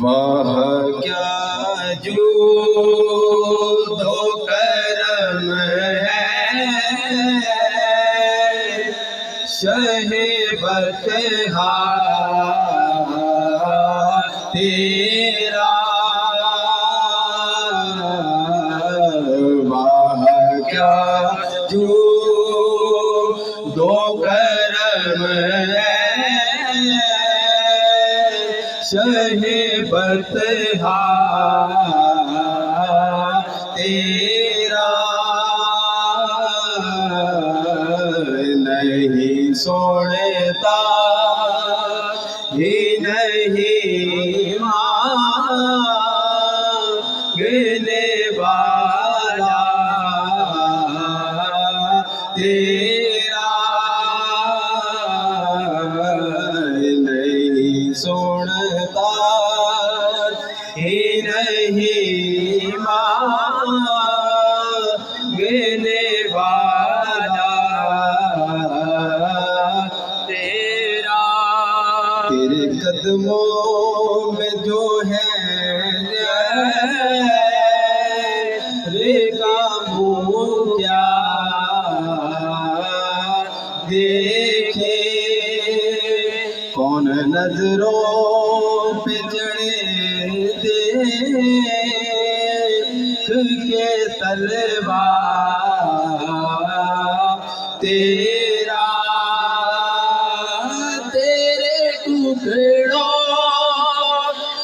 वह क्या जूदो करम है शहे बतहा तेरा। वह क्या जूदो करम है शहे बतहा तेरा। नहीं सुनता ही नहीं मांगने वाला तेरा। नहीं सुनता ही नहीं मांगने वाला तेरा। तेरे कदमों में जो है रे का मुँह क्या देखे। कौन नजरों पे चढ़े देख के तलवार तेरा। तेरे टुकड़ों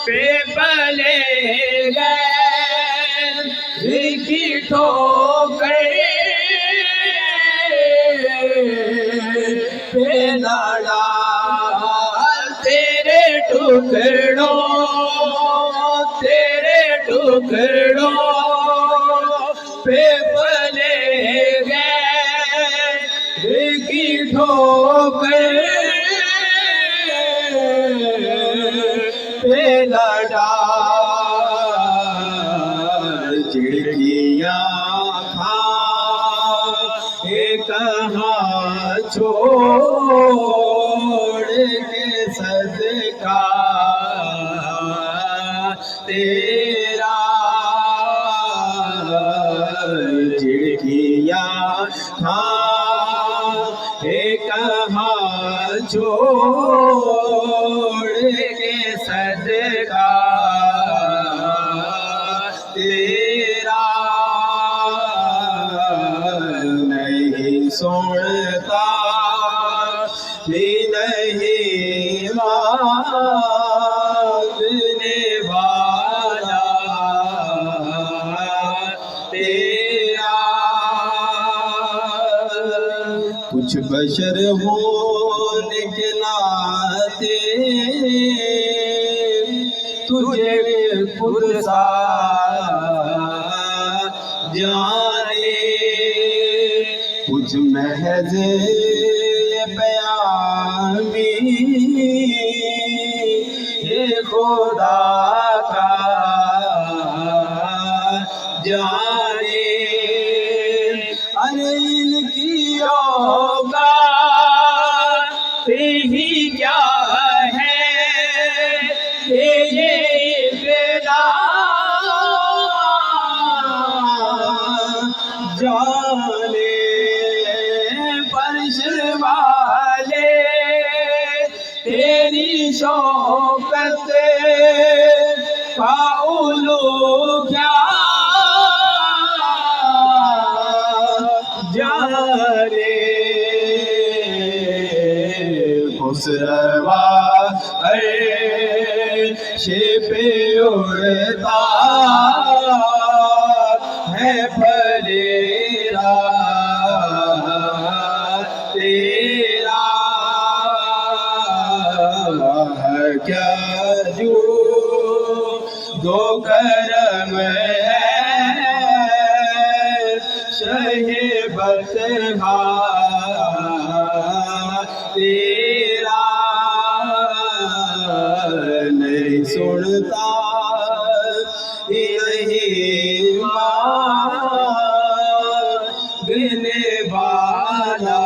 पे पले गए की ठोकर पे लड़ा। तेरे टुकड़ों पे पले गए की ठोकर पे लड़ा। चिड़िया खाए कहाँ छोड़ के सदका तेरा। चिड़िया खाए कहाँ छोड़ के सदका तेरा। नहीं सुनता ही नहीं मांगने वाला तेरा। कुछ बशर होने के नाते तुझे खुद सा जाने। कुछ महज बयानी ये खुदा का जाने। अरे इनकी औकात ही क्या है ये बेला जाने। फर्श वाले तेरी शौकत का उलू क्या जाने। खुसरवा शे पे उड़ता है फरेरा तेरा। क्या जूदो करम है शहे बतहा तेरा। नहीं सुनता ही नहीं मांगने वाला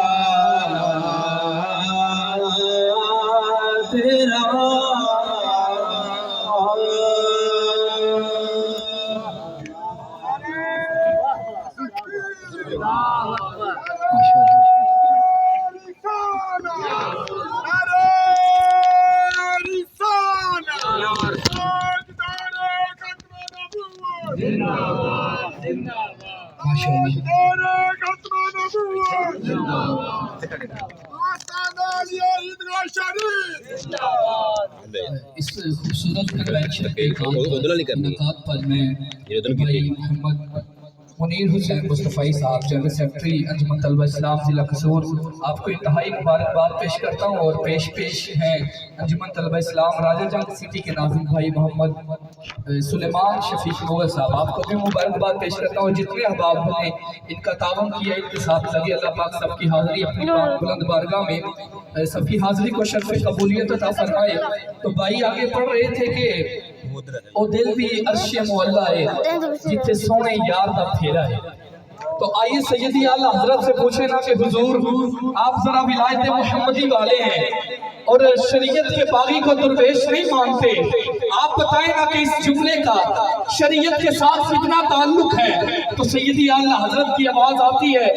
इस खूबसूरत कन्वेंशन के इनकाद पर मैं भाई मोहम्मद मुनीर हुसैन मुस्तफ़ाई साहब जनरल सेक्रेटरी अंजुमन तलबा इस्लाम जिला कसूर आपको इंतहाई मुबारकबाद पेश करता हूँ। और पेश हैं अंजुमन तलबा इस्लाम राजा जंग सिटी के नाज़िम भाई मोहम्मद सुलेमान शफीक मोगल साहब, आपको भी मुबारकबाद पेश करता हूँ। जितने अहबाब ने इनका तावन किया, इनके साथ लगे, अल्लाह पाक सबकी हाज़िरी अपनी पाक बुलंद बारगाह में सबकी हाज़िरी को शर्फ़ कबूलियत अता फरमाए। तो भाई आगे पढ़ रहे थे कि ओ दिल भी अर्शे मुअल्ला है जिथे सोने यार दा फेरा है। तो आइए सैयदी आला हजरत से पूछे ना कि हुजूर आप जरा विलायत मुहम्मदी वाले हैं और शरीयत के बागी को दुर्वेश नहीं मानते, आप बताएं ना कि इस जुमले का शरीयत के साथ कितना ताल्लुक है। तो सैयदी आला हजरत की आवाज आती है